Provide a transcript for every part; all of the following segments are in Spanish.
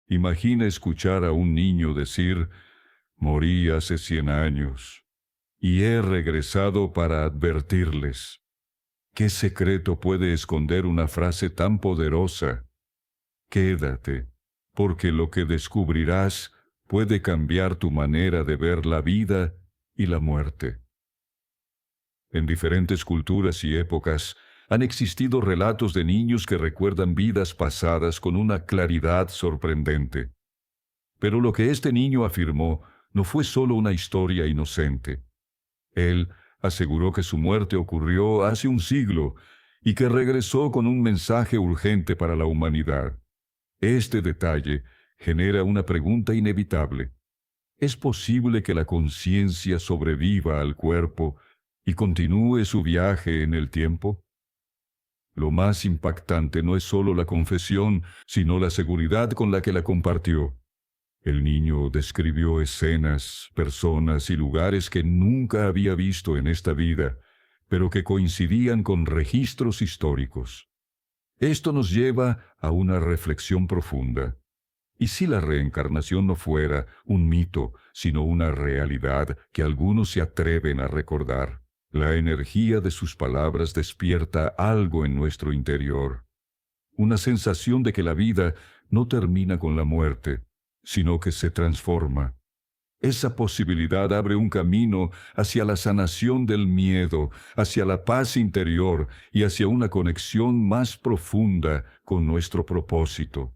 Imagina escuchar a un niño decir, morí hace 100 años, y he regresado para advertirles. ¿Qué secreto puede esconder una frase tan poderosa? Quédate, porque lo que descubrirás puede cambiar tu manera de ver la vida y la muerte. En diferentes culturas y épocas han existido relatos de niños que recuerdan vidas pasadas con una claridad sorprendente. Pero lo que este niño afirmó no fue solo una historia inocente. Él aseguró que su muerte ocurrió hace un siglo y que regresó con un mensaje urgente para la humanidad. Este detalle genera una pregunta inevitable. ¿Es posible que la conciencia sobreviva al cuerpo y continúe su viaje en el tiempo? Lo más impactante no es solo la confesión, sino la seguridad con la que la compartió. El niño describió escenas, personas y lugares que nunca había visto en esta vida, pero que coincidían con registros históricos. Esto nos lleva a una reflexión profunda. ¿Y si la reencarnación no fuera un mito, sino una realidad que algunos se atreven a recordar? La energía de sus palabras despierta algo en nuestro interior, una sensación de que la vida no termina con la muerte, sino que se transforma. Esa posibilidad abre un camino hacia la sanación del miedo, hacia la paz interior y hacia una conexión más profunda con nuestro propósito.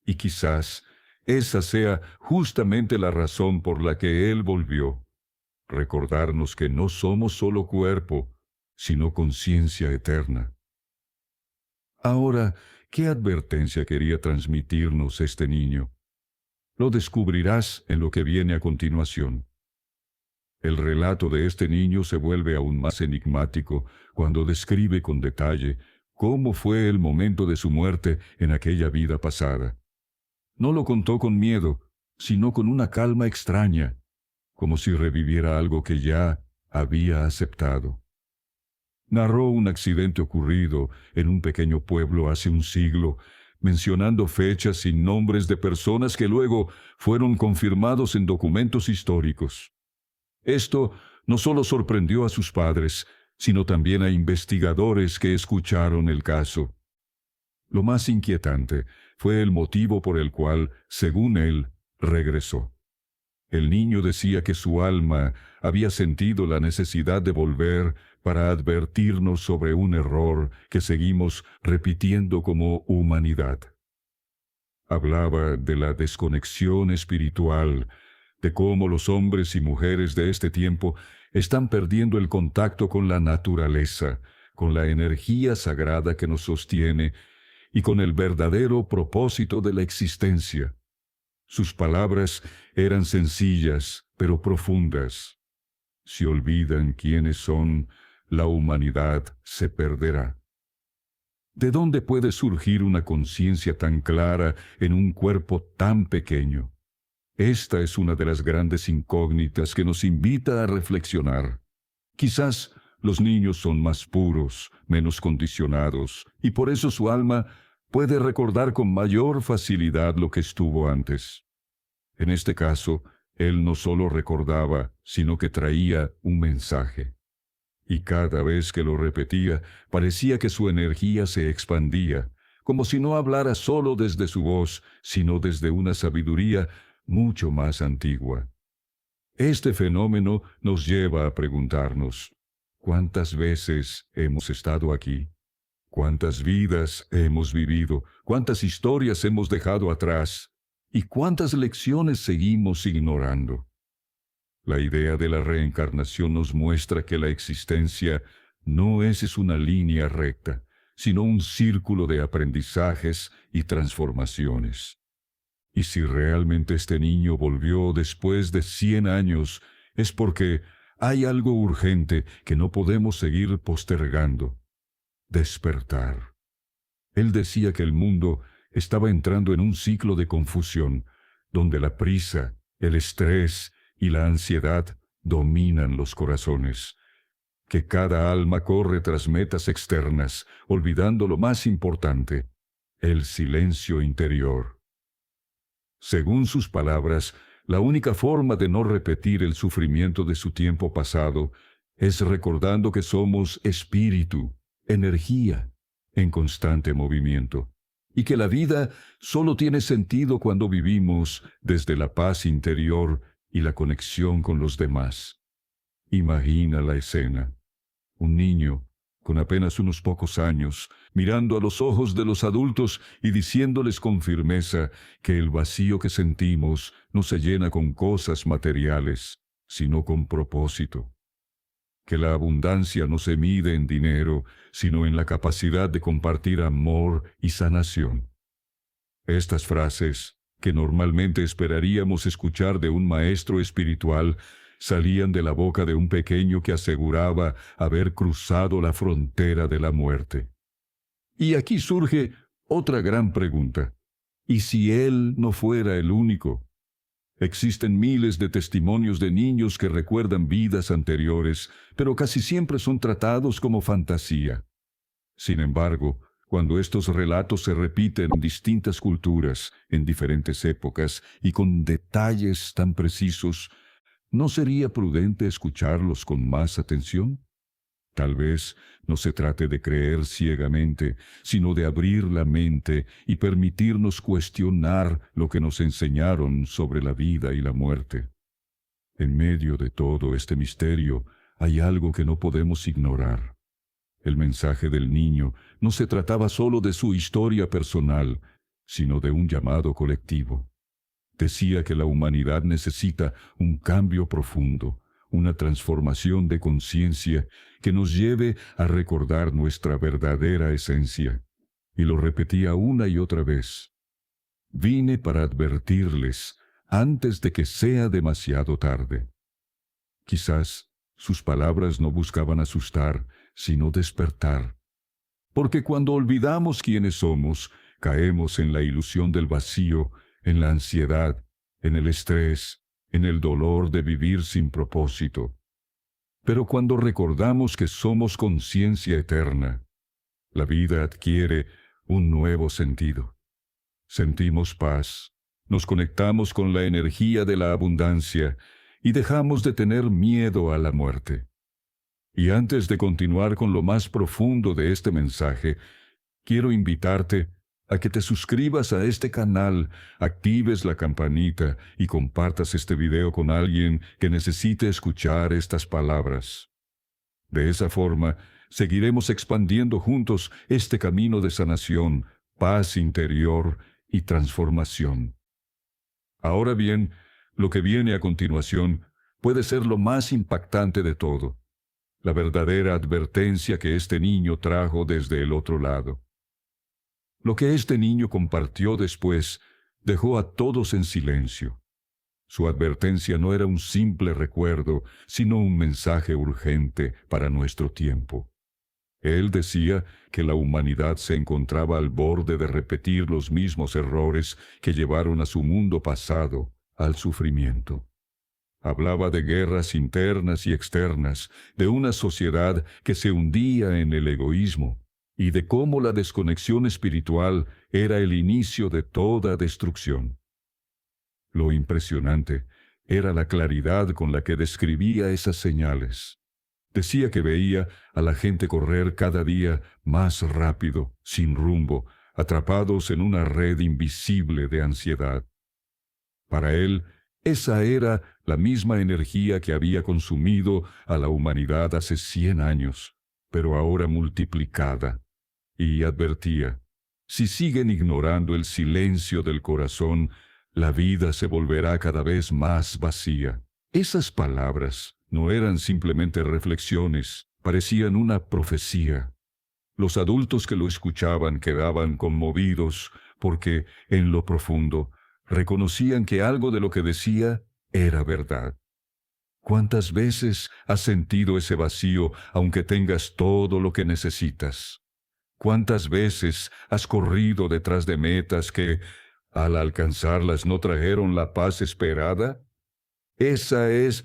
Y quizás esa sea justamente la razón por la que Él volvió. Recordarnos que no somos solo cuerpo, sino conciencia eterna. Ahora, ¿qué advertencia quería transmitirnos este niño? Lo descubrirás en lo que viene a continuación. El relato de este niño se vuelve aún más enigmático cuando describe con detalle cómo fue el momento de su muerte en aquella vida pasada. No lo contó con miedo, sino con una calma extraña, como si reviviera algo que ya había aceptado. Narró un accidente ocurrido en un pequeño pueblo hace un siglo, mencionando fechas y nombres de personas que luego fueron confirmados en documentos históricos. Esto no solo sorprendió a sus padres, sino también a investigadores que escucharon el caso. Lo más inquietante fue el motivo por el cual, según él, regresó. El niño decía que su alma había sentido la necesidad de volver para advertirnos sobre un error que seguimos repitiendo como humanidad. Hablaba de la desconexión espiritual, de cómo los hombres y mujeres de este tiempo están perdiendo el contacto con la naturaleza, con la energía sagrada que nos sostiene y con el verdadero propósito de la existencia. Sus palabras eran sencillas, pero profundas. Si olvidan quiénes son, la humanidad se perderá. ¿De dónde puede surgir una conciencia tan clara en un cuerpo tan pequeño? Esta es una de las grandes incógnitas que nos invita a reflexionar. Quizás los niños son más puros, menos condicionados, y por eso su alma puede recordar con mayor facilidad lo que estuvo antes. En este caso, él no solo recordaba, sino que traía un mensaje. Y cada vez que lo repetía, parecía que su energía se expandía, como si no hablara solo desde su voz, sino desde una sabiduría mucho más antigua. Este fenómeno nos lleva a preguntarnos, ¿cuántas veces hemos estado aquí? ¿Cuántas vidas hemos vivido? ¿Cuántas historias hemos dejado atrás? ¿Y cuántas lecciones seguimos ignorando? La idea de la reencarnación nos muestra que la existencia no es una línea recta, sino un círculo de aprendizajes y transformaciones. Y si realmente este niño volvió después de 100 años, es porque hay algo urgente que no podemos seguir postergando: despertar. Él decía que el mundo estaba entrando en un ciclo de confusión, donde la prisa, el estrés y la ansiedad dominan los corazones, que cada alma corre tras metas externas, olvidando lo más importante: el silencio interior. Según sus palabras, la única forma de no repetir el sufrimiento de su tiempo pasado es recordando que somos espíritu, energía, en constante movimiento, y que la vida solo tiene sentido cuando vivimos desde la paz interior y la conexión con los demás. Imagina la escena. Un niño, con apenas unos pocos años, mirando a los ojos de los adultos y diciéndoles con firmeza que el vacío que sentimos no se llena con cosas materiales, sino con propósito. Que la abundancia no se mide en dinero, sino en la capacidad de compartir amor y sanación. Estas frases, que normalmente esperaríamos escuchar de un maestro espiritual, salían de la boca de un pequeño que aseguraba haber cruzado la frontera de la muerte. Y aquí surge otra gran pregunta. ¿Y si él no fuera el único? Existen miles de testimonios de niños que recuerdan vidas anteriores, pero casi siempre son tratados como fantasía. Sin embargo, cuando estos relatos se repiten en distintas culturas, en diferentes épocas y con detalles tan precisos, ¿no sería prudente escucharlos con más atención? Tal vez no se trate de creer ciegamente, sino de abrir la mente y permitirnos cuestionar lo que nos enseñaron sobre la vida y la muerte. En medio de todo este misterio hay algo que no podemos ignorar. El mensaje del niño no se trataba solo de su historia personal, sino de un llamado colectivo. Decía que la humanidad necesita un cambio profundo, una transformación de conciencia que nos lleve a recordar nuestra verdadera esencia. Y lo repetía una y otra vez. Vine para advertirles antes de que sea demasiado tarde. Quizás sus palabras no buscaban asustar, sino despertar. Porque cuando olvidamos quiénes somos, caemos en la ilusión del vacío, en la ansiedad, en el estrés, en el dolor de vivir sin propósito. Pero cuando recordamos que somos conciencia eterna, la vida adquiere un nuevo sentido. Sentimos paz, nos conectamos con la energía de la abundancia y dejamos de tener miedo a la muerte. Y antes de continuar con lo más profundo de este mensaje, quiero invitarte a que te suscribas a este canal, actives la campanita y compartas este video con alguien que necesite escuchar estas palabras. De esa forma, seguiremos expandiendo juntos este camino de sanación, paz interior y transformación. Ahora bien, lo que viene a continuación puede ser lo más impactante de todo, la verdadera advertencia que este niño trajo desde el otro lado. Lo que este niño compartió después dejó a todos en silencio. Su advertencia no era un simple recuerdo, sino un mensaje urgente para nuestro tiempo. Él decía que la humanidad se encontraba al borde de repetir los mismos errores que llevaron a su mundo pasado al sufrimiento. Hablaba de guerras internas y externas, de una sociedad que se hundía en el egoísmo, y de cómo la desconexión espiritual era el inicio de toda destrucción. Lo impresionante era la claridad con la que describía esas señales. Decía que veía a la gente correr cada día más rápido, sin rumbo, atrapados en una red invisible de ansiedad. Para él, esa era la misma energía que había consumido a la humanidad hace 100 años, pero ahora multiplicada. Y advertía, si siguen ignorando el silencio del corazón, la vida se volverá cada vez más vacía. Esas palabras no eran simplemente reflexiones, parecían una profecía. Los adultos que lo escuchaban quedaban conmovidos porque, en lo profundo, reconocían que algo de lo que decía era verdad. ¿Cuántas veces has sentido ese vacío aunque tengas todo lo que necesitas? ¿Cuántas veces has corrido detrás de metas que, al alcanzarlas, no trajeron la paz esperada? Esa es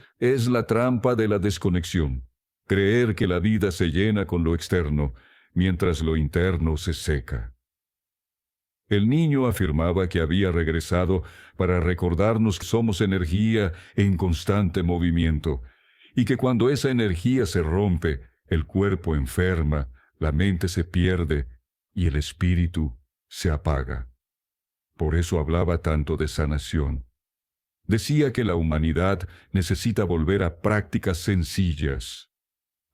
la trampa de la desconexión. Creer que la vida se llena con lo externo, mientras lo interno se seca. El niño afirmaba que había regresado para recordarnos que somos energía en constante movimiento, y que cuando esa energía se rompe, el cuerpo enferma, la mente se pierde y el espíritu se apaga. Por eso hablaba tanto de sanación. Decía que la humanidad necesita volver a prácticas sencillas: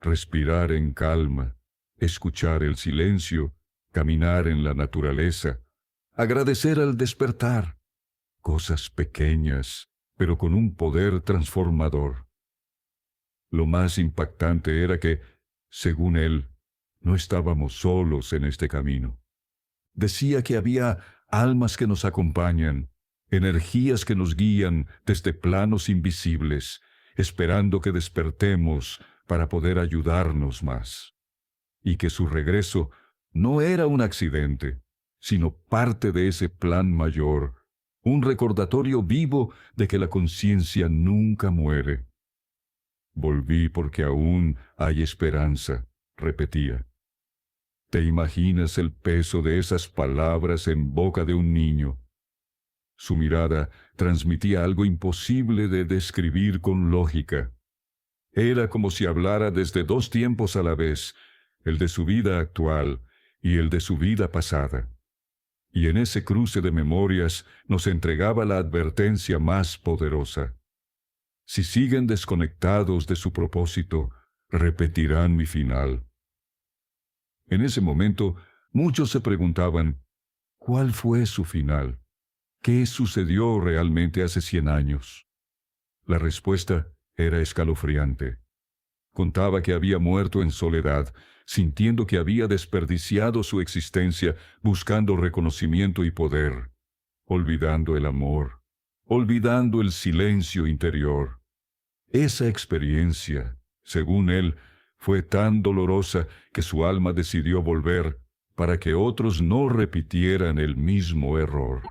respirar en calma, escuchar el silencio, caminar en la naturaleza, agradecer al despertar, cosas pequeñas, pero con un poder transformador. Lo más impactante era que, según él, no estábamos solos en este camino. Decía que había almas que nos acompañan, energías que nos guían desde planos invisibles, esperando que despertemos para poder ayudarnos más. Y que su regreso no era un accidente, sino parte de ese plan mayor, un recordatorio vivo de que la conciencia nunca muere. Volví porque aún hay esperanza, repetía. ¿Te imaginas el peso de esas palabras en boca de un niño? Su mirada transmitía algo imposible de describir con lógica. Era como si hablara desde dos tiempos a la vez, el de su vida actual y el de su vida pasada. Y en ese cruce de memorias nos entregaba la advertencia más poderosa. Si siguen desconectados de su propósito, repetirán mi final. En ese momento, muchos se preguntaban, ¿cuál fue su final? ¿Qué sucedió realmente hace 100 años? La respuesta era escalofriante. Contaba que había muerto en soledad, sintiendo que había desperdiciado su existencia buscando reconocimiento y poder, olvidando el amor, olvidando el silencio interior. Esa experiencia, según él, fue tan dolorosa que su alma decidió volver para que otros no repitieran el mismo error.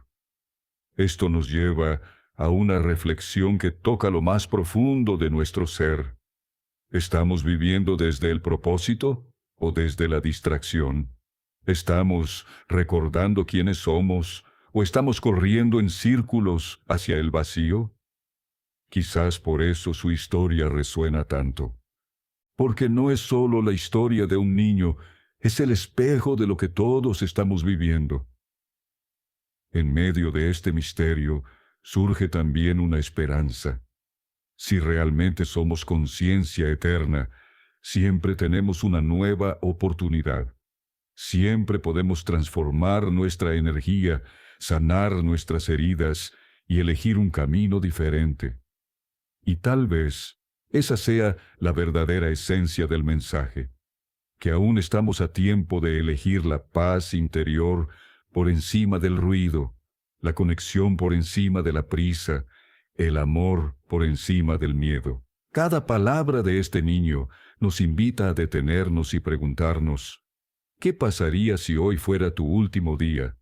Esto nos lleva a una reflexión que toca lo más profundo de nuestro ser. ¿Estamos viviendo desde el propósito o desde la distracción? ¿Estamos recordando quiénes somos o estamos corriendo en círculos hacia el vacío? Quizás por eso su historia resuena tanto. Porque no es solo la historia de un niño, es el espejo de lo que todos estamos viviendo. En medio de este misterio surge también una esperanza. Si realmente somos conciencia eterna, siempre tenemos una nueva oportunidad. Siempre podemos transformar nuestra energía, sanar nuestras heridas y elegir un camino diferente. Y tal vez esa sea la verdadera esencia del mensaje, que aún estamos a tiempo de elegir la paz interior por encima del ruido, la conexión por encima de la prisa, el amor por encima del miedo. Cada palabra de este niño nos invita a detenernos y preguntarnos, ¿qué pasaría si hoy fuera tu último día?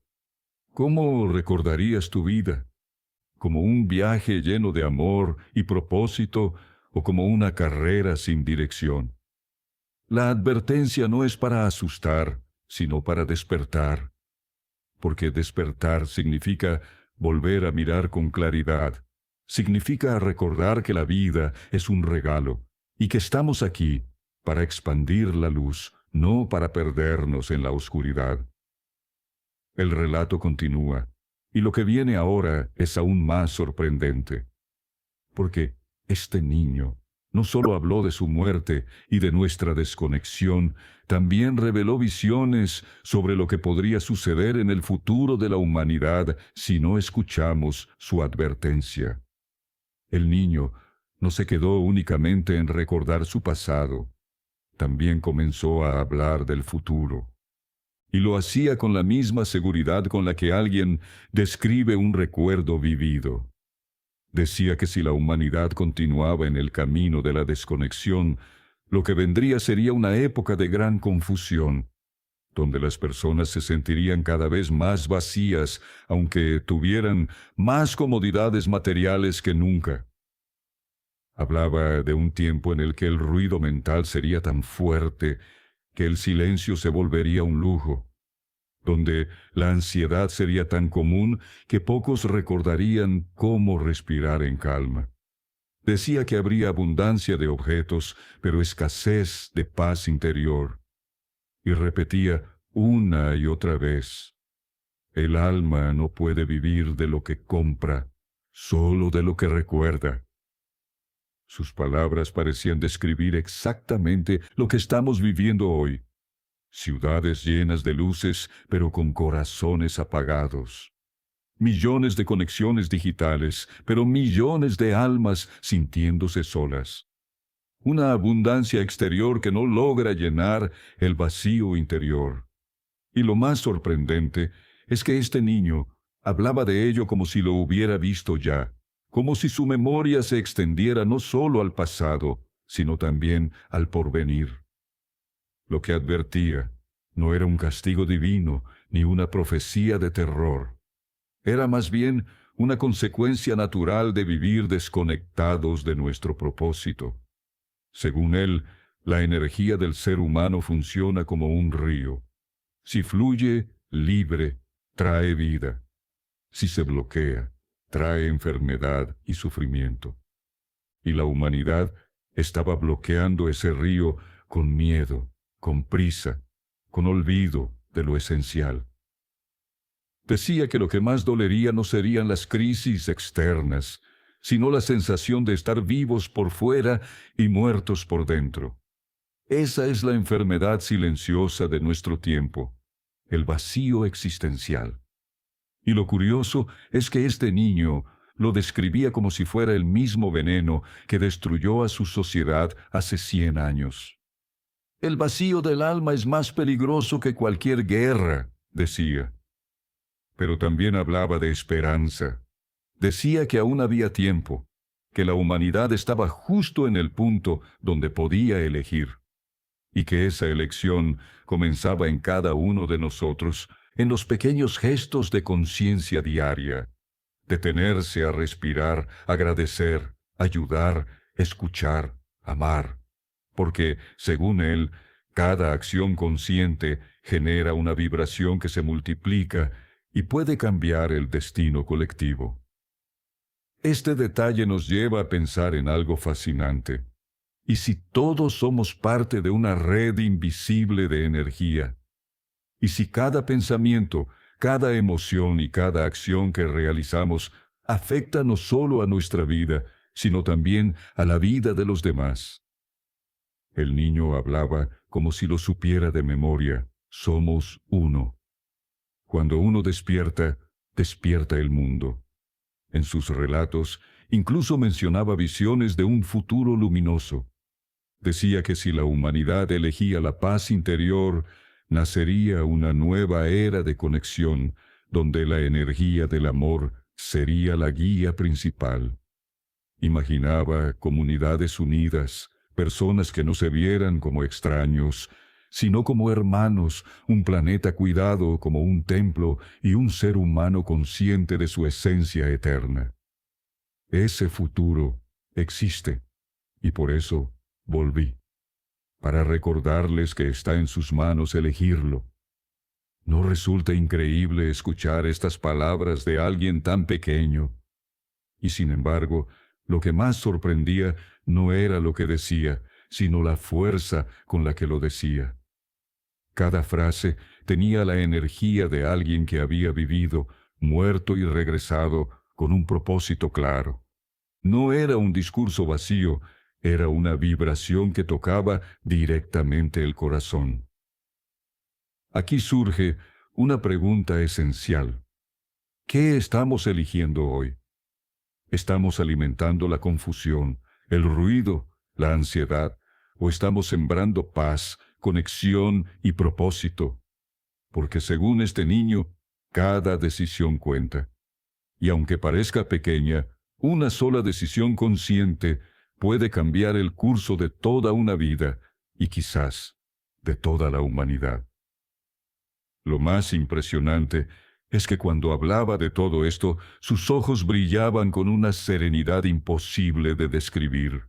¿Cómo recordarías tu vida? ¿Como un viaje lleno de amor y propósito o como una carrera sin dirección? La advertencia no es para asustar, sino para despertar, porque despertar significa volver a mirar con claridad. Significa recordar que la vida es un regalo y que estamos aquí para expandir la luz, no para perdernos en la oscuridad. El relato continúa, y lo que viene ahora es aún más sorprendente, porque este niño no solo habló de su muerte y de nuestra desconexión, también reveló visiones sobre lo que podría suceder en el futuro de la humanidad si no escuchamos su advertencia. El niño no se quedó únicamente en recordar su pasado, también comenzó a hablar del futuro. Y lo hacía con la misma seguridad con la que alguien describe un recuerdo vivido. Decía que si la humanidad continuaba en el camino de la desconexión, lo que vendría sería una época de gran confusión, donde las personas se sentirían cada vez más vacías, aunque tuvieran más comodidades materiales que nunca. Hablaba de un tiempo en el que el ruido mental sería tan fuerte que el silencio se volvería un lujo. donde la ansiedad sería tan común que pocos recordarían cómo respirar en calma. Decía que habría abundancia de objetos, pero escasez de paz interior. Y repetía una y otra vez: el alma no puede vivir de lo que compra, solo de lo que recuerda. Sus palabras parecían describir exactamente lo que estamos viviendo hoy. Ciudades llenas de luces, pero con corazones apagados. Millones de conexiones digitales, pero millones de almas sintiéndose solas. Una abundancia exterior que no logra llenar el vacío interior. Y lo más sorprendente es que este niño hablaba de ello como si lo hubiera visto ya, como si su memoria se extendiera no solo al pasado, sino también al porvenir. Lo que advertía no era un castigo divino ni una profecía de terror. Era más bien una consecuencia natural de vivir desconectados de nuestro propósito. Según él, la energía del ser humano funciona como un río. Si fluye libre, trae vida. Si se bloquea, trae enfermedad y sufrimiento. Y la humanidad estaba bloqueando ese río con miedo, con prisa, con olvido de lo esencial. Decía que lo que más dolería no serían las crisis externas, sino la sensación de estar vivos por fuera y muertos por dentro. Esa es la enfermedad silenciosa de nuestro tiempo, el vacío existencial. Y lo curioso es que este niño lo describía como si fuera el mismo veneno que destruyó a su sociedad hace 100 años. El vacío del alma es más peligroso que cualquier guerra, decía. Pero también hablaba de esperanza. Decía que aún había tiempo, que la humanidad estaba justo en el punto donde podía elegir, y que esa elección comenzaba en cada uno de nosotros, en los pequeños gestos de conciencia diaria: detenerse a respirar, agradecer, ayudar, escuchar, amar, porque, según él, cada acción consciente genera una vibración que se multiplica y puede cambiar el destino colectivo. Este detalle nos lleva a pensar en algo fascinante. ¿Y si todos somos parte de una red invisible de energía? ¿Y si cada pensamiento, cada emoción y cada acción que realizamos afecta no solo a nuestra vida, sino también a la vida de los demás? El niño hablaba como si lo supiera de memoria. Somos uno. Cuando uno despierta, despierta el mundo. En sus relatos, incluso mencionaba visiones de un futuro luminoso. Decía que si la humanidad elegía la paz interior, nacería una nueva era de conexión, donde la energía del amor sería la guía principal. Imaginaba comunidades unidas, personas que no se vieran como extraños, sino como hermanos, un planeta cuidado como un templo y un ser humano consciente de su esencia eterna. Ese futuro existe, y por eso volví, para recordarles que está en sus manos elegirlo. ¿No resulta increíble escuchar estas palabras de alguien tan pequeño? Y sin embargo, lo que más sorprendía no era lo que decía, sino la fuerza con la que lo decía. Cada frase tenía la energía de alguien que había vivido, muerto y regresado con un propósito claro. No era un discurso vacío, era una vibración que tocaba directamente el corazón. Aquí surge una pregunta esencial. ¿Qué estamos eligiendo hoy? ¿Estamos alimentando la confusión, el ruido, la ansiedad, o estamos sembrando paz, conexión y propósito? Porque según este niño, cada decisión cuenta. Y aunque parezca pequeña, una sola decisión consciente puede cambiar el curso de toda una vida y quizás de toda la humanidad. Lo más impresionante es que cuando hablaba de todo esto, sus ojos brillaban con una serenidad imposible de describir.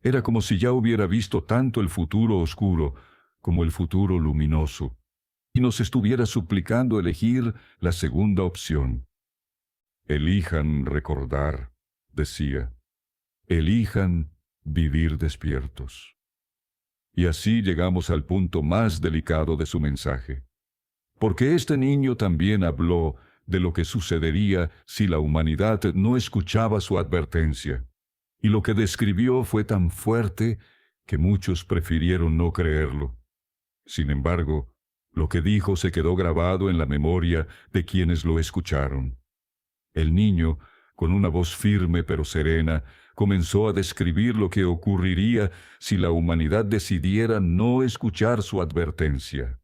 Era como si ya hubiera visto tanto el futuro oscuro como el futuro luminoso. y nos estuviera suplicando elegir la segunda opción. Elijan recordar, decía. Elijan vivir despiertos. Y así llegamos al punto más delicado de su mensaje. Porque este niño también habló de lo que sucedería si la humanidad no escuchaba su advertencia. Y lo que describió fue tan fuerte que muchos prefirieron no creerlo. Sin embargo, lo que dijo se quedó grabado en la memoria de quienes lo escucharon. El niño, con una voz firme pero serena, comenzó a describir lo que ocurriría si la humanidad decidiera no escuchar su advertencia.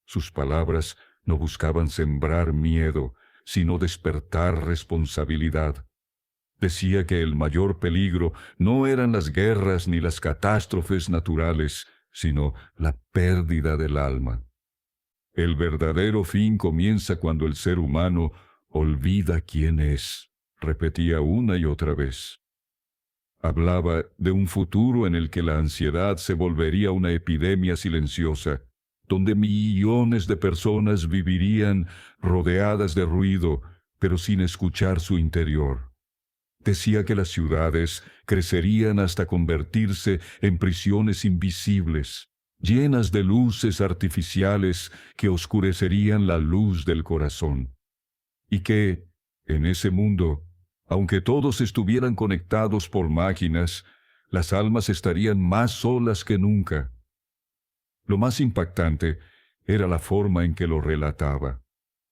Sus palabras no buscaban sembrar miedo, sino despertar responsabilidad. Decía que el mayor peligro no eran las guerras ni las catástrofes naturales, sino la pérdida del alma. El verdadero fin comienza cuando el ser humano olvida quién es, repetía una y otra vez. Hablaba de un futuro en el que la ansiedad se volvería una epidemia silenciosa, donde millones de personas vivirían rodeadas de ruido, pero sin escuchar su interior. Decía que las ciudades crecerían hasta convertirse en prisiones invisibles, llenas de luces artificiales que oscurecerían la luz del corazón. Y que, en ese mundo, aunque todos estuvieran conectados por máquinas, las almas estarían más solas que nunca. Lo más impactante era la forma en que lo relataba.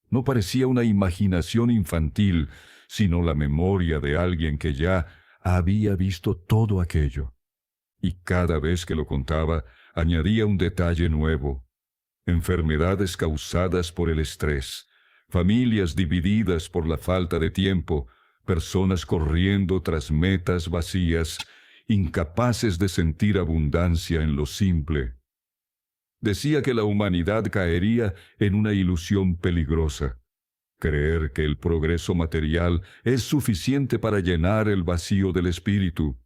No parecía una imaginación infantil, sino la memoria de alguien que ya había visto todo aquello. Y cada vez que lo contaba, añadía un detalle nuevo: enfermedades causadas por el estrés, familias divididas por la falta de tiempo, personas corriendo tras metas vacías, incapaces de sentir abundancia en lo simple. Decía que la humanidad caería en una ilusión peligrosa: creer que el progreso material es suficiente para llenar el vacío del espíritu.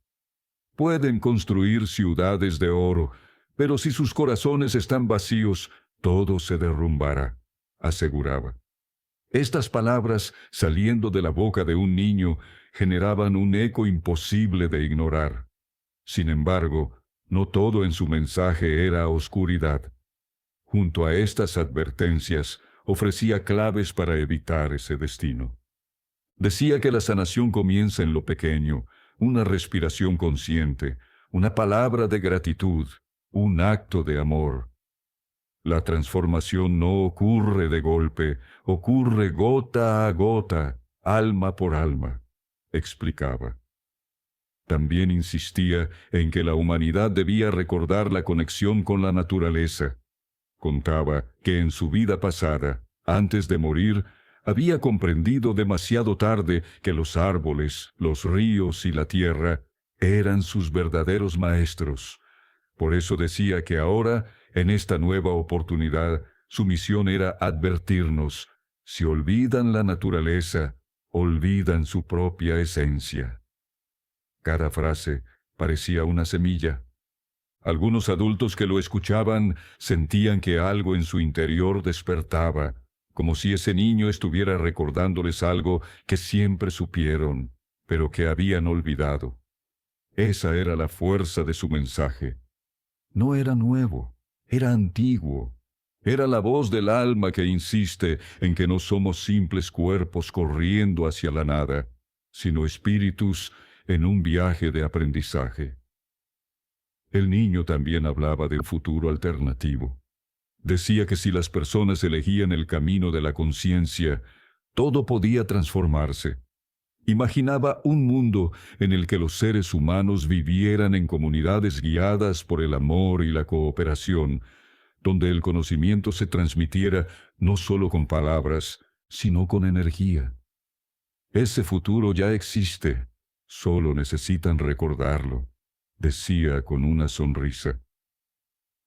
Pueden construir ciudades de oro, pero si sus corazones están vacíos, todo se derrumbará, aseguraba. Estas palabras, saliendo de la boca de un niño, generaban un eco imposible de ignorar. Sin embargo, no todo en su mensaje era oscuridad. Junto a estas advertencias, ofrecía claves para evitar ese destino. Decía que la sanación comienza en lo pequeño: una respiración consciente, una palabra de gratitud, un acto de amor. La transformación no ocurre de golpe, ocurre gota a gota, alma por alma, explicaba. También insistía en que la humanidad debía recordar la conexión con la naturaleza. Contaba que en su vida pasada, antes de morir, había comprendido demasiado tarde que los árboles, los ríos y la tierra eran sus verdaderos maestros. Por eso decía que ahora, en esta nueva oportunidad, su misión era advertirnos: si olvidan la naturaleza, olvidan su propia esencia. Cada frase parecía una semilla. Algunos adultos que lo escuchaban sentían que algo en su interior despertaba, como si ese niño estuviera recordándoles algo que siempre supieron, pero que habían olvidado. Esa era la fuerza de su mensaje. No era nuevo, era antiguo. Era la voz del alma que insiste en que no somos simples cuerpos corriendo hacia la nada, sino espíritus en un viaje de aprendizaje. El niño también hablaba de un futuro alternativo. Decía que si las personas elegían el camino de la conciencia, todo podía transformarse. Imaginaba un mundo en el que los seres humanos vivieran en comunidades guiadas por el amor y la cooperación, donde el conocimiento se transmitiera no solo con palabras, sino con energía. Ese futuro ya existe, solo necesitan recordarlo, decía con una sonrisa.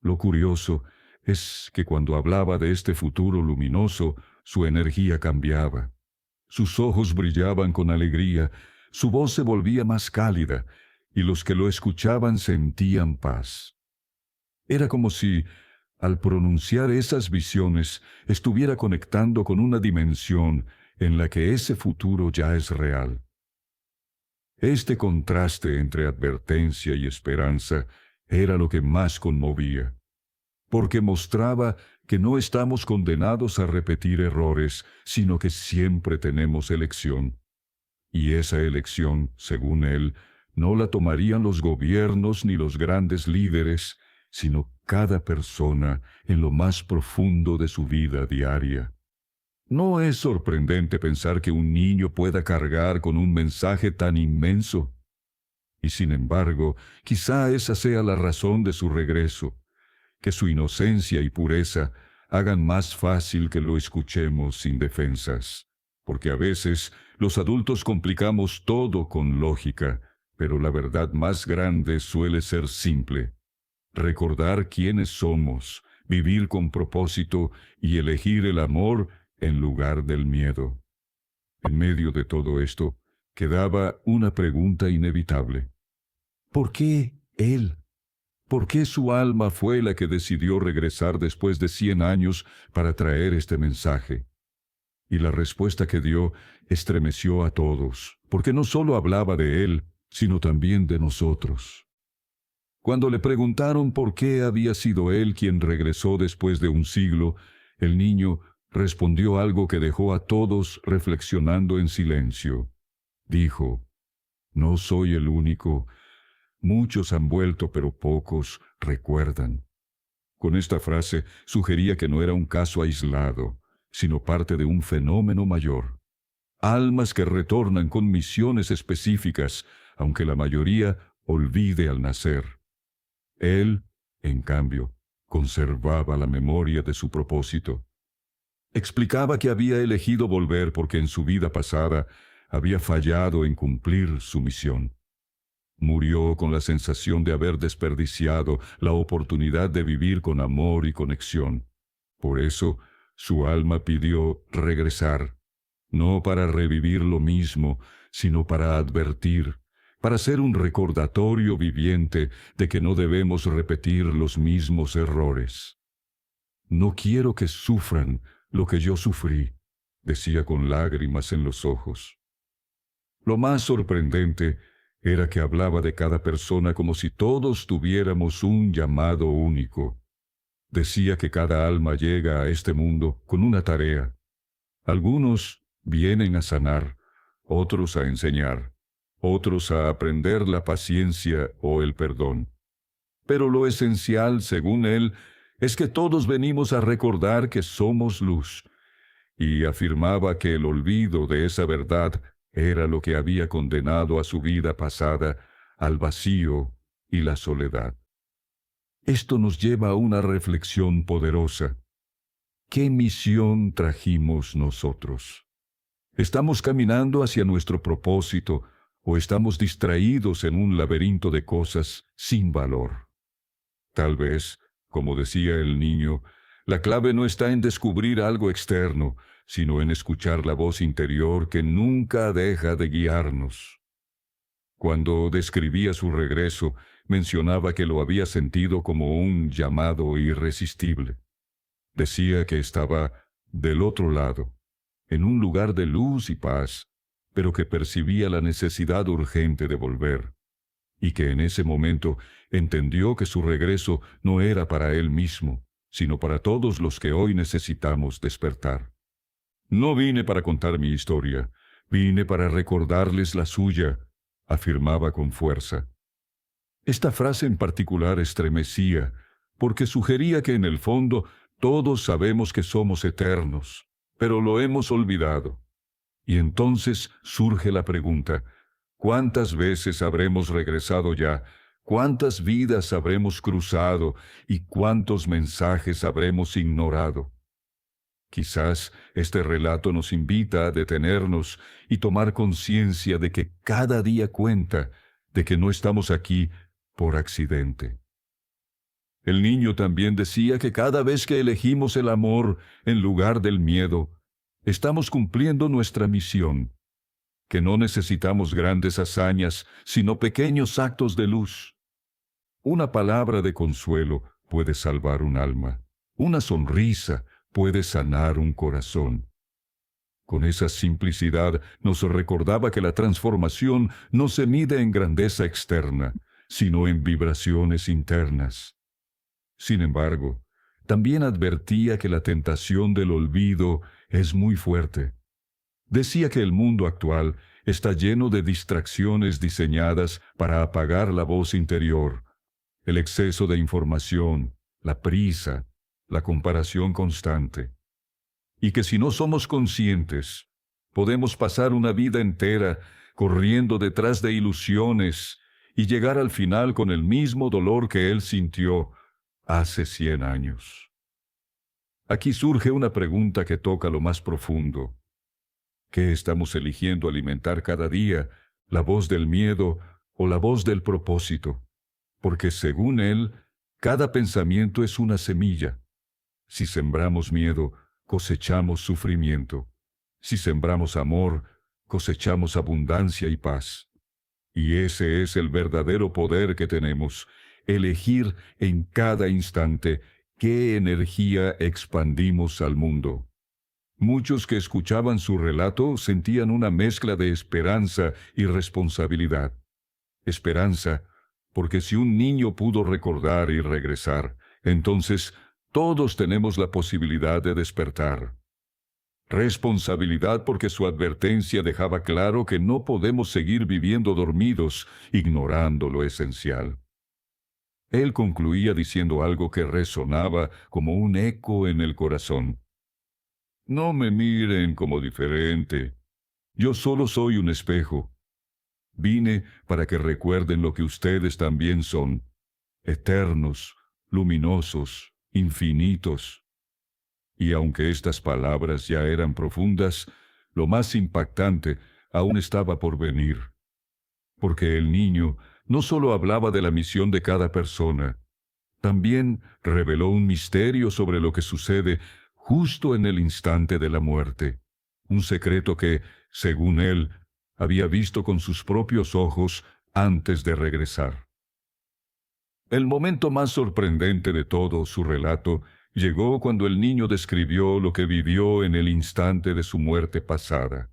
Lo curioso es que cuando hablaba de este futuro luminoso, su energía cambiaba. Sus ojos brillaban con alegría, su voz se volvía más cálida, y los que lo escuchaban sentían paz. Era como si, al pronunciar esas visiones, estuviera conectando con una dimensión en la que ese futuro ya es real. Este contraste entre advertencia y esperanza era lo que más conmovía, porque mostraba que no estamos condenados a repetir errores, sino que siempre tenemos elección. Y esa elección, según él, no la tomarían los gobiernos ni los grandes líderes, sino cada persona en lo más profundo de su vida diaria. No es sorprendente pensar que un niño pueda cargar con un mensaje tan inmenso. Y sin embargo, quizá esa sea la razón de su regreso, que su inocencia y pureza hagan más fácil que lo escuchemos sin defensas, porque a veces los adultos complicamos todo con lógica, pero la verdad más grande suele ser simple: recordar quiénes somos, vivir con propósito y elegir el amor en lugar del miedo. En medio de todo esto, quedaba una pregunta inevitable. ¿Por qué él? ¿Por qué su alma fue la que decidió regresar después de 100 años para traer este mensaje? Y la respuesta que dio estremeció a todos, porque no solo hablaba de él, sino también de nosotros. Cuando le preguntaron por qué había sido él quien regresó después de un siglo, el niño respondió algo que dejó a todos reflexionando en silencio. Dijo: «No soy el único. Muchos han vuelto, pero pocos recuerdan». Con esta frase sugería que no era un caso aislado, sino parte de un fenómeno mayor. Almas que retornan con misiones específicas, aunque la mayoría olvide al nacer. Él, en cambio, conservaba la memoria de su propósito. Explicaba que había elegido volver porque en su vida pasada había fallado en cumplir su misión. Murió con la sensación de haber desperdiciado la oportunidad de vivir con amor y conexión. Por eso, su alma pidió regresar, no para revivir lo mismo, sino para advertir, para ser un recordatorio viviente de que no debemos repetir los mismos errores. «No quiero que sufran lo que yo sufrí», decía con lágrimas en los ojos. Lo más sorprendente era que hablaba de cada persona como si todos tuviéramos un llamado único. Decía que cada alma llega a este mundo con una tarea. Algunos vienen a sanar, otros a enseñar, otros a aprender la paciencia o el perdón. Pero lo esencial, según él, es que todos venimos a recordar que somos luz, y afirmaba que el olvido de esa verdad era lo que había condenado a su vida pasada al vacío y la soledad. Esto nos lleva a una reflexión poderosa. ¿Qué misión trajimos nosotros? ¿Estamos caminando hacia nuestro propósito o estamos distraídos en un laberinto de cosas sin valor? Tal vez, como decía el niño, la clave no está en descubrir algo externo, sino en escuchar la voz interior que nunca deja de guiarnos. Cuando describía su regreso, mencionaba que lo había sentido como un llamado irresistible. Decía que estaba del otro lado, en un lugar de luz y paz, pero que percibía la necesidad urgente de volver, y que en ese momento entendió que su regreso no era para él mismo, sino para todos los que hoy necesitamos despertar. «No vine para contar mi historia, vine para recordarles la suya», afirmaba con fuerza. Esta frase en particular estremecía, porque sugería que en el fondo todos sabemos que somos eternos, pero lo hemos olvidado. Y entonces surge la pregunta: ¿cuántas veces habremos regresado ya? ¿Cuántas vidas habremos cruzado y cuántos mensajes habremos ignorado? Quizás este relato nos invita a detenernos y tomar conciencia de que cada día cuenta, de que no estamos aquí por accidente. El niño también decía que cada vez que elegimos el amor en lugar del miedo, estamos cumpliendo nuestra misión, que no necesitamos grandes hazañas, sino pequeños actos de luz. Una palabra de consuelo puede salvar un alma. Una sonrisa puede sanar un corazón. Con esa simplicidad nos recordaba que la transformación no se mide en grandeza externa, sino en vibraciones internas. Sin embargo, también advertía que la tentación del olvido es muy fuerte. Decía que el mundo actual está lleno de distracciones diseñadas para apagar la voz interior, el exceso de información, la prisa, la comparación constante. Y que si no somos conscientes, podemos pasar una vida entera corriendo detrás de ilusiones y llegar al final con el mismo dolor que él sintió hace 100 años. Aquí surge una pregunta que toca lo más profundo. ¿Qué estamos eligiendo alimentar cada día, la voz del miedo o la voz del propósito? Porque según él, cada pensamiento es una semilla. Si sembramos miedo, cosechamos sufrimiento. Si sembramos amor, cosechamos abundancia y paz. Y ese es el verdadero poder que tenemos, elegir en cada instante qué energía expandimos al mundo. Muchos que escuchaban su relato sentían una mezcla de esperanza y responsabilidad. Esperanza, porque si un niño pudo recordar y regresar, entonces todos tenemos la posibilidad de despertar. Responsabilidad porque su advertencia dejaba claro que no podemos seguir viviendo dormidos, ignorando lo esencial. Él concluía diciendo algo que resonaba como un eco en el corazón. No me miren como diferente. Yo solo soy un espejo. Vine para que recuerden lo que ustedes también son, eternos, luminosos, infinitos. Y aunque estas palabras ya eran profundas, lo más impactante aún estaba por venir. Porque el niño no solo hablaba de la misión de cada persona, también reveló un misterio sobre lo que sucede justo en el instante de la muerte, un secreto que, según él, había visto con sus propios ojos antes de regresar. El momento más sorprendente de todo su relato llegó cuando el niño describió lo que vivió en el instante de su muerte pasada.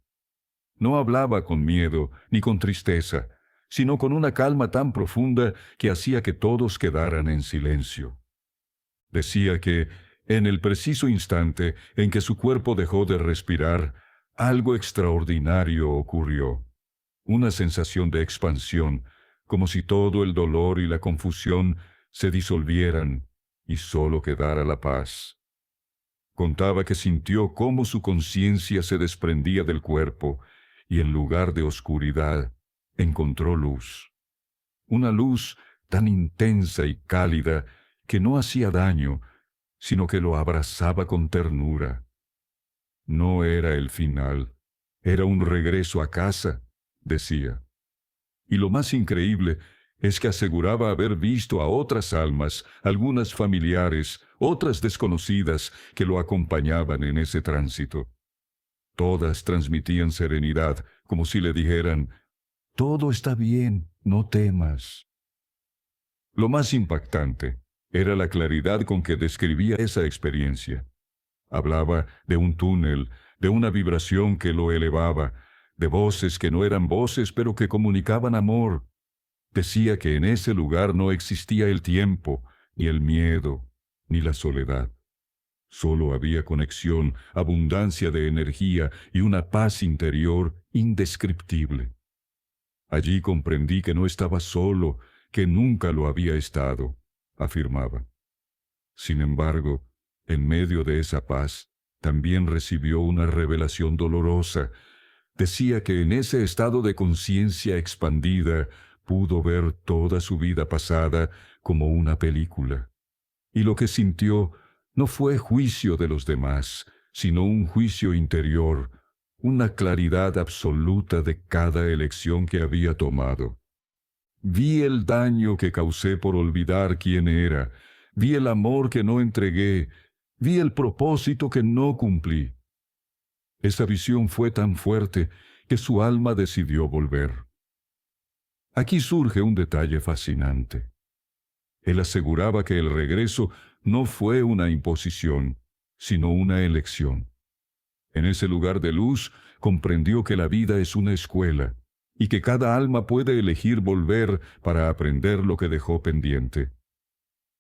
No hablaba con miedo ni con tristeza, sino con una calma tan profunda que hacía que todos quedaran en silencio. Decía que, en el preciso instante en que su cuerpo dejó de respirar, algo extraordinario ocurrió. Una sensación de expansión, como si todo el dolor y la confusión se disolvieran y solo quedara la paz. Contaba que sintió cómo su conciencia se desprendía del cuerpo y en lugar de oscuridad encontró luz. Una luz tan intensa y cálida que no hacía daño, sino que lo abrazaba con ternura. No era el final, era un regreso a casa, decía. Y lo más increíble es que aseguraba haber visto a otras almas, algunas familiares, otras desconocidas, que lo acompañaban en ese tránsito. Todas transmitían serenidad, como si le dijeran, «Todo está bien, no temas». Lo más impactante era la claridad con que describía esa experiencia. Hablaba de un túnel, de una vibración que lo elevaba, de voces que no eran voces pero que comunicaban amor. Decía que en ese lugar no existía el tiempo, ni el miedo, ni la soledad. Solo había conexión, abundancia de energía y una paz interior indescriptible. Allí comprendí que no estaba solo, que nunca lo había estado, afirmaba. Sin embargo, en medio de esa paz, también recibió una revelación dolorosa. Decía que en ese estado de conciencia expandida pudo ver toda su vida pasada como una película. Y lo que sintió no fue juicio de los demás, sino un juicio interior, una claridad absoluta de cada elección que había tomado. Vi el daño que causé por olvidar quién era, vi el amor que no entregué, vi el propósito que no cumplí. Esa visión fue tan fuerte que su alma decidió volver. Aquí surge un detalle fascinante. Él aseguraba que el regreso no fue una imposición, sino una elección. En ese lugar de luz comprendió que la vida es una escuela y que cada alma puede elegir volver para aprender lo que dejó pendiente.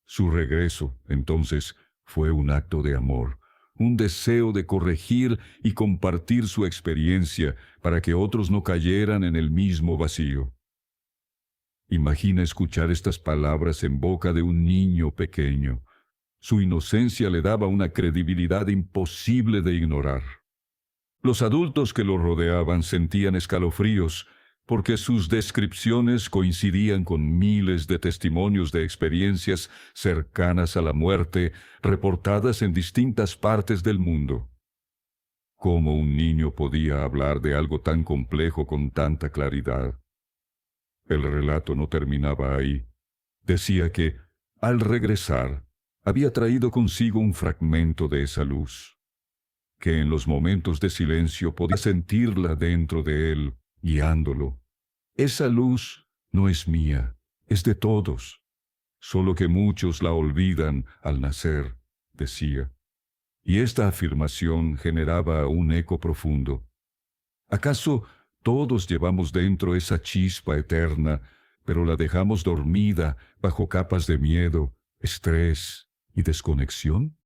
Su regreso, entonces, fue un acto de amor, un deseo de corregir y compartir su experiencia para que otros no cayeran en el mismo vacío. Imagina escuchar estas palabras en boca de un niño pequeño. Su inocencia le daba una credibilidad imposible de ignorar. Los adultos que lo rodeaban sentían escalofríos porque sus descripciones coincidían con miles de testimonios de experiencias cercanas a la muerte reportadas en distintas partes del mundo. ¿Cómo un niño podía hablar de algo tan complejo con tanta claridad? El relato no terminaba ahí. Decía que, al regresar, había traído consigo un fragmento de esa luz, que en los momentos de silencio podía sentirla dentro de él, guiándolo. Esa luz no es mía, es de todos, solo que muchos la olvidan al nacer, decía. Y esta afirmación generaba un eco profundo. ¿Acaso todos llevamos dentro esa chispa eterna, pero la dejamos dormida bajo capas de miedo, estrés y desconexión?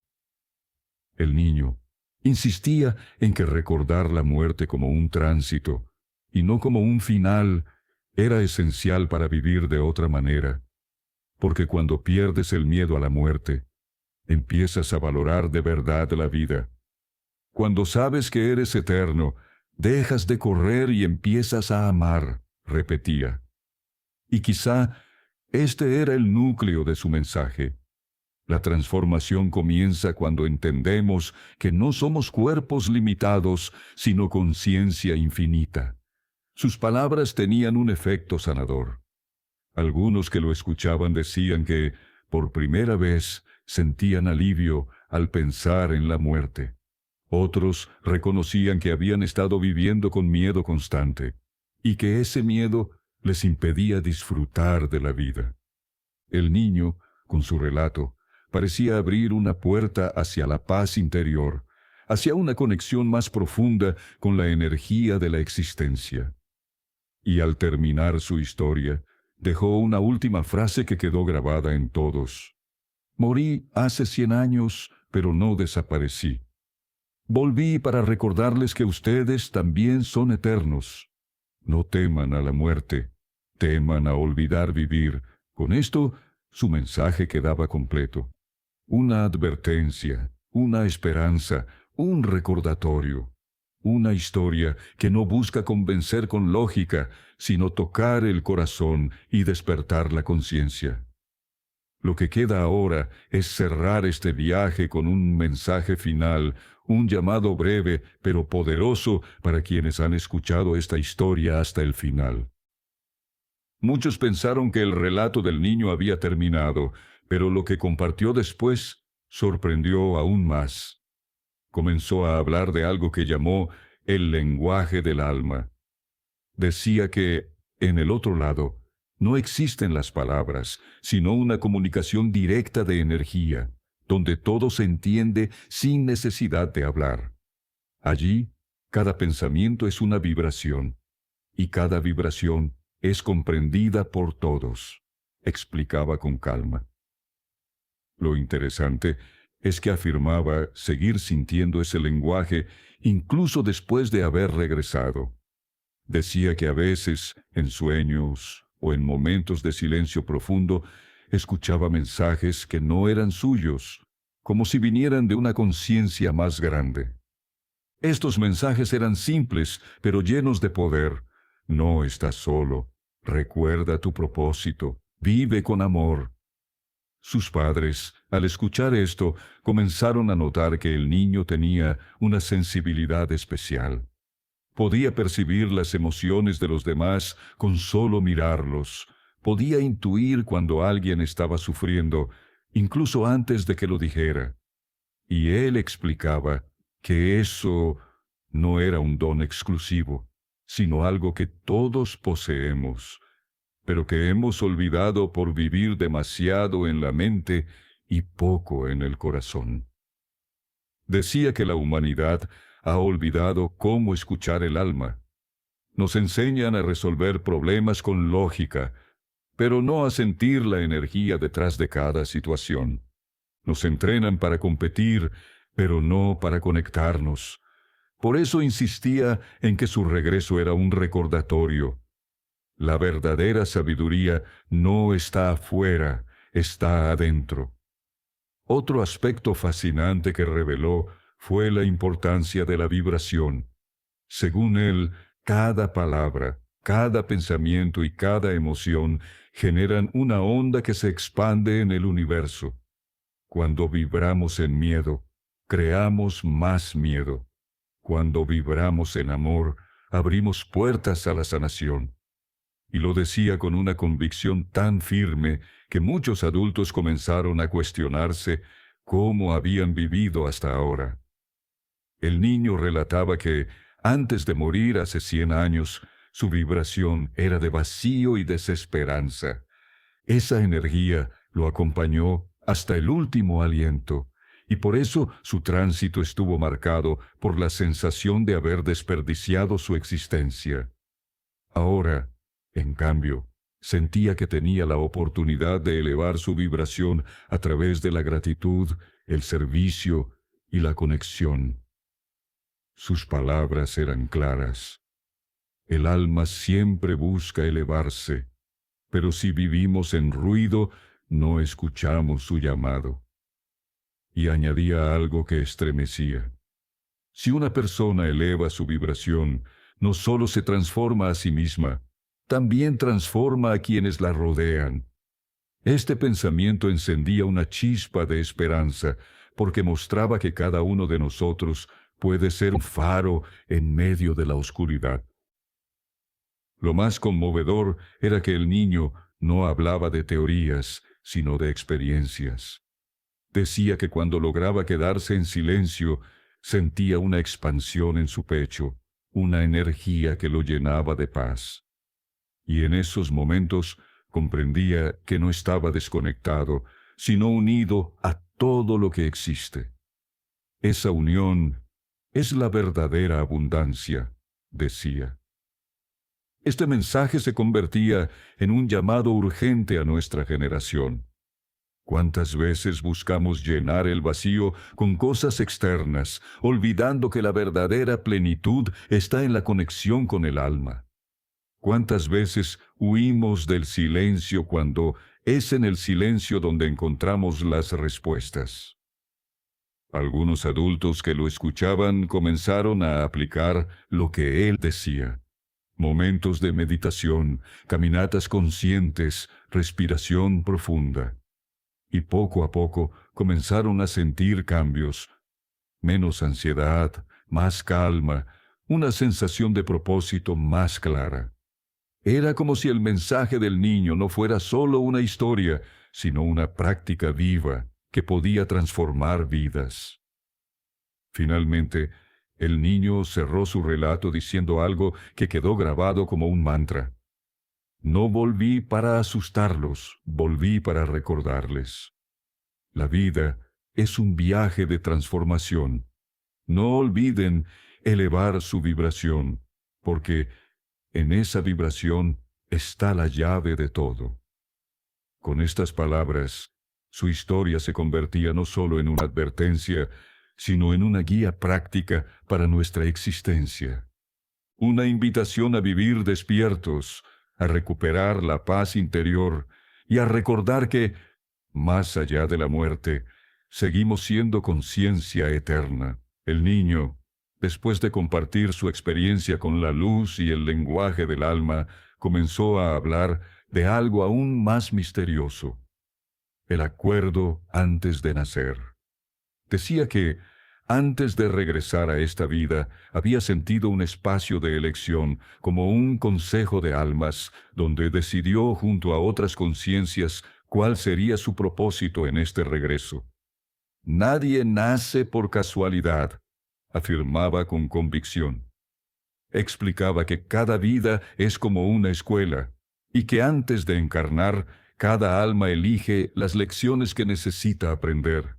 El niño insistía en que recordar la muerte como un tránsito y no como un final era esencial para vivir de otra manera, porque cuando pierdes el miedo a la muerte, empiezas a valorar de verdad la vida. Cuando sabes que eres eterno, dejas de correr y empiezas a amar, repetía. Y quizá este era el núcleo de su mensaje. La transformación comienza cuando entendemos que no somos cuerpos limitados, sino conciencia infinita. Sus palabras tenían un efecto sanador. Algunos que lo escuchaban decían que, por primera vez, sentían alivio al pensar en la muerte. Otros reconocían que habían estado viviendo con miedo constante, y que ese miedo les impedía disfrutar de la vida. El niño, con su relato, parecía abrir una puerta hacia la paz interior, hacia una conexión más profunda con la energía de la existencia. Y al terminar su historia, dejó una última frase que quedó grabada en todos. Morí hace 100 años, pero no desaparecí. Volví para recordarles que ustedes también son eternos. No teman a la muerte, teman a olvidar vivir. Con esto, su mensaje quedaba completo. Una advertencia, una esperanza, un recordatorio. Una historia que no busca convencer con lógica, sino tocar el corazón y despertar la conciencia. Lo que queda ahora es cerrar este viaje con un mensaje final, un llamado breve pero poderoso para quienes han escuchado esta historia hasta el final. Muchos pensaron que el relato del niño había terminado, pero lo que compartió después sorprendió aún más. Comenzó a hablar de algo que llamó el lenguaje del alma. Decía que, en el otro lado, no existen las palabras, sino una comunicación directa de energía, donde todo se entiende sin necesidad de hablar. Allí, cada pensamiento es una vibración, y cada vibración es comprendida por todos, explicaba con calma. Lo interesante es que afirmaba seguir sintiendo ese lenguaje incluso después de haber regresado. Decía que a veces, en sueños o en momentos de silencio profundo, escuchaba mensajes que no eran suyos, como si vinieran de una conciencia más grande. Estos mensajes eran simples, pero llenos de poder. No estás solo. Recuerda tu propósito. Vive con amor. Sus padres, al escuchar esto, comenzaron a notar que el niño tenía una sensibilidad especial. Podía percibir las emociones de los demás con solo mirarlos. Podía intuir cuando alguien estaba sufriendo, incluso antes de que lo dijera. Y él explicaba que eso no era un don exclusivo, sino algo que todos poseemos. pero que hemos olvidado por vivir demasiado en la mente y poco en el corazón. Decía que la humanidad ha olvidado cómo escuchar el alma. Nos enseñan a resolver problemas con lógica, pero no a sentir la energía detrás de cada situación. Nos entrenan para competir, pero no para conectarnos. Por eso insistía en que su regreso era un recordatorio. La verdadera sabiduría no está afuera, está adentro. Otro aspecto fascinante que reveló fue la importancia de la vibración. Según él, cada palabra, cada pensamiento y cada emoción generan una onda que se expande en el universo. Cuando vibramos en miedo, creamos más miedo. Cuando vibramos en amor, abrimos puertas a la sanación. Y lo decía con una convicción tan firme que muchos adultos comenzaron a cuestionarse cómo habían vivido hasta ahora. El niño relataba que, antes de morir hace 100 años, su vibración era de vacío y desesperanza. Esa energía lo acompañó hasta el último aliento, y por eso su tránsito estuvo marcado por la sensación de haber desperdiciado su existencia. Ahora, en cambio, sentía que tenía la oportunidad de elevar su vibración a través de la gratitud, el servicio y la conexión. Sus palabras eran claras. El alma siempre busca elevarse, pero si vivimos en ruido, no escuchamos su llamado. Y añadía algo que estremecía. Si una persona eleva su vibración, no solo se transforma a sí misma, también transforma a quienes la rodean. Este pensamiento encendía una chispa de esperanza, porque mostraba que cada uno de nosotros puede ser un faro en medio de la oscuridad. Lo más conmovedor era que el niño no hablaba de teorías, sino de experiencias. Decía que cuando lograba quedarse en silencio, sentía una expansión en su pecho, una energía que lo llenaba de paz. Y en esos momentos comprendía que no estaba desconectado, sino unido a todo lo que existe. Esa unión es la verdadera abundancia, decía. Este mensaje se convertía en un llamado urgente a nuestra generación. ¿Cuántas veces buscamos llenar el vacío con cosas externas, olvidando que la verdadera plenitud está en la conexión con el alma? ¿Cuántas veces huimos del silencio cuando es en el silencio donde encontramos las respuestas? Algunos adultos que lo escuchaban comenzaron a aplicar lo que él decía. Momentos de meditación, caminatas conscientes, respiración profunda. Y poco a poco comenzaron a sentir cambios. Menos ansiedad, más calma, una sensación de propósito más clara. Era como si el mensaje del niño no fuera solo una historia, sino una práctica viva que podía transformar vidas. Finalmente, el niño cerró su relato diciendo algo que quedó grabado como un mantra. No volví para asustarlos, volví para recordarles. La vida es un viaje de transformación. No olviden elevar su vibración, porque en esa vibración está la llave de todo. Con estas palabras, su historia se convertía no solo en una advertencia, sino en una guía práctica para nuestra existencia. Una invitación a vivir despiertos, a recuperar la paz interior y a recordar que, más allá de la muerte, seguimos siendo conciencia eterna. El niño, después de compartir su experiencia con la luz y el lenguaje del alma, comenzó a hablar de algo aún más misterioso: el acuerdo antes de nacer. Decía que, antes de regresar a esta vida, había sentido un espacio de elección, como un consejo de almas, donde decidió junto a otras conciencias cuál sería su propósito en este regreso. Nadie nace por casualidad, afirmaba con convicción. Explicaba que cada vida es como una escuela, y que antes de encarnar, cada alma elige las lecciones que necesita aprender.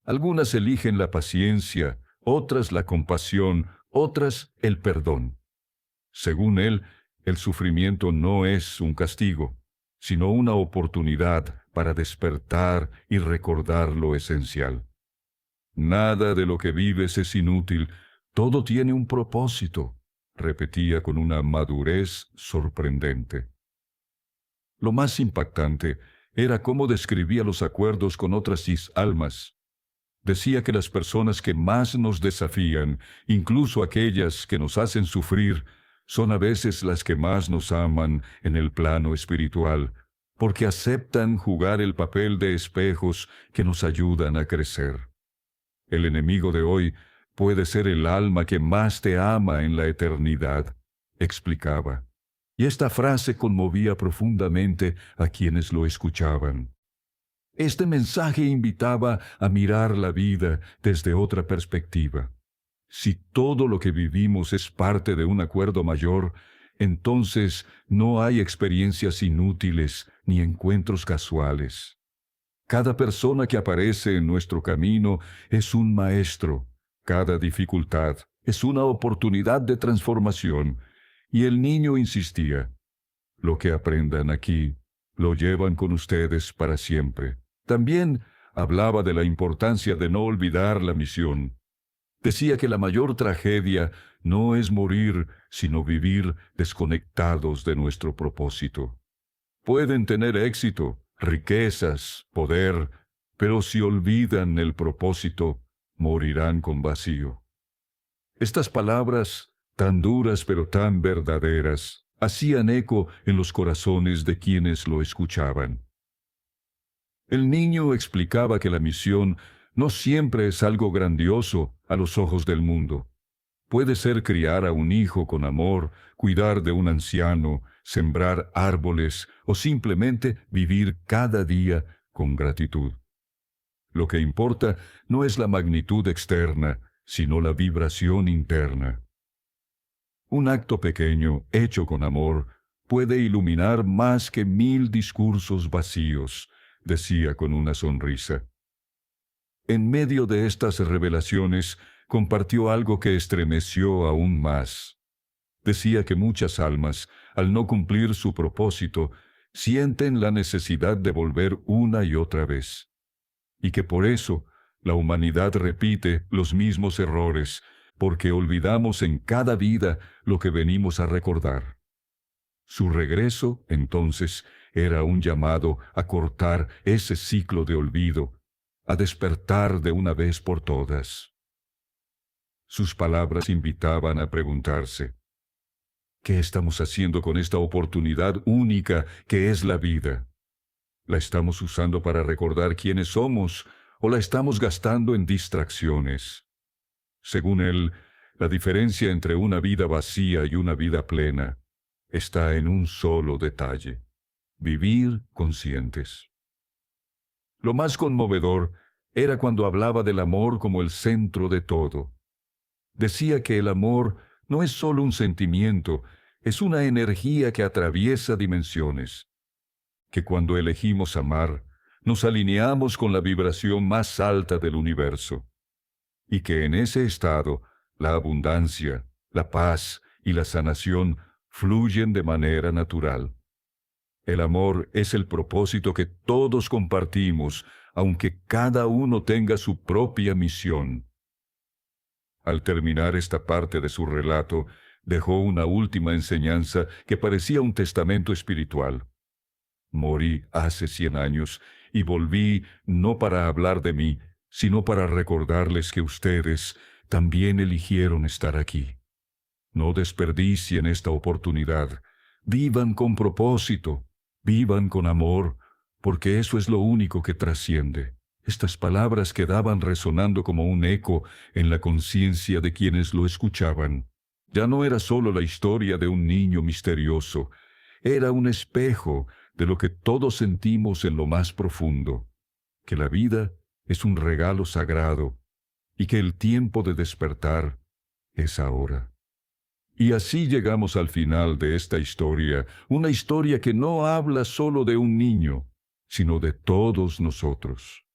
Algunas eligen la paciencia, otras la compasión, otras el perdón. Según él, el sufrimiento no es un castigo, sino una oportunidad para despertar y recordar lo esencial. Nada de lo que vives es inútil, todo tiene un propósito, repetía con una madurez sorprendente. Lo más impactante era cómo describía los acuerdos con otras almas. Decía que las personas que más nos desafían, incluso aquellas que nos hacen sufrir, son a veces las que más nos aman en el plano espiritual, porque aceptan jugar el papel de espejos que nos ayudan a crecer. El enemigo de hoy puede ser el alma que más te ama en la eternidad, explicaba. Y esta frase conmovía profundamente a quienes lo escuchaban. Este mensaje invitaba a mirar la vida desde otra perspectiva. Si todo lo que vivimos es parte de un acuerdo mayor, entonces no hay experiencias inútiles ni encuentros casuales. Cada persona que aparece en nuestro camino es un maestro. Cada dificultad es una oportunidad de transformación. Y el niño insistía: lo que aprendan aquí, lo llevan con ustedes para siempre. También hablaba de la importancia de no olvidar la misión. Decía que la mayor tragedia no es morir, sino vivir desconectados de nuestro propósito. Pueden tener éxito, riquezas, poder, pero si olvidan el propósito, morirán con vacío. Estas palabras, tan duras pero tan verdaderas, hacían eco en los corazones de quienes lo escuchaban. El niño explicaba que la misión no siempre es algo grandioso a los ojos del mundo. Puede ser criar a un hijo con amor, cuidar de un anciano, sembrar árboles o simplemente vivir cada día con gratitud. Lo que importa no es la magnitud externa, sino la vibración interna. Un acto pequeño, hecho con amor, puede iluminar más que 1000 discursos vacíos, decía con una sonrisa. En medio de estas revelaciones, compartió algo que estremeció aún más. Decía que muchas almas, al no cumplir su propósito, sienten la necesidad de volver una y otra vez, y que por eso la humanidad repite los mismos errores, porque olvidamos en cada vida lo que venimos a recordar. Su regreso, entonces, era un llamado a cortar ese ciclo de olvido, a despertar de una vez por todas. Sus palabras invitaban a preguntarse: ¿qué estamos haciendo con esta oportunidad única que es la vida? ¿La estamos usando para recordar quiénes somos o la estamos gastando en distracciones? Según él, la diferencia entre una vida vacía y una vida plena está en un solo detalle: vivir conscientes. Lo más conmovedor era cuando hablaba del amor como el centro de todo. Decía que el amor no es solo un sentimiento, es una energía que atraviesa dimensiones. Que cuando elegimos amar, nos alineamos con la vibración más alta del universo. Y que en ese estado, la abundancia, la paz y la sanación fluyen de manera natural. El amor es el propósito que todos compartimos, aunque cada uno tenga su propia misión. Al terminar esta parte de su relato, dejó una última enseñanza que parecía un testamento espiritual. Morí hace 100 años y volví no para hablar de mí, sino para recordarles que ustedes también eligieron estar aquí. No desperdicien esta oportunidad. Vivan con propósito, vivan con amor, porque eso es lo único que trasciende. Estas palabras quedaban resonando como un eco en la conciencia de quienes lo escuchaban. Ya no era solo la historia de un niño misterioso, era un espejo de lo que todos sentimos en lo más profundo, que la vida es un regalo sagrado y que el tiempo de despertar es ahora. Y así llegamos al final de esta historia, una historia que no habla solo de un niño, sino de todos nosotros.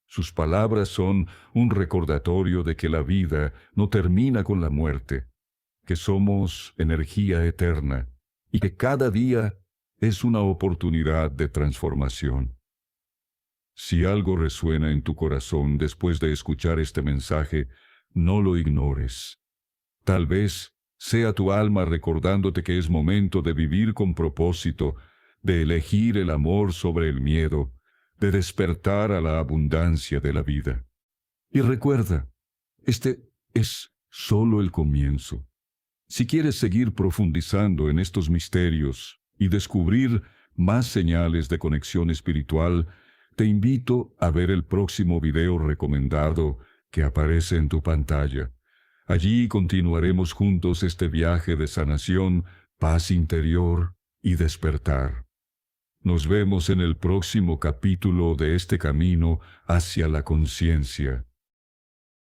Sus palabras son un recordatorio de que la vida no termina con la muerte, que somos energía eterna y que cada día es una oportunidad de transformación. Si algo resuena en tu corazón después de escuchar este mensaje, no lo ignores. Tal vez sea tu alma recordándote que es momento de vivir con propósito, de elegir el amor sobre el miedo, de despertar a la abundancia de la vida. Y recuerda, este es solo el comienzo. Si quieres seguir profundizando en estos misterios y descubrir más señales de conexión espiritual, te invito a ver el próximo video recomendado que aparece en tu pantalla. Allí continuaremos juntos este viaje de sanación, paz interior y despertar. Nos vemos en el próximo capítulo de este camino hacia la conciencia.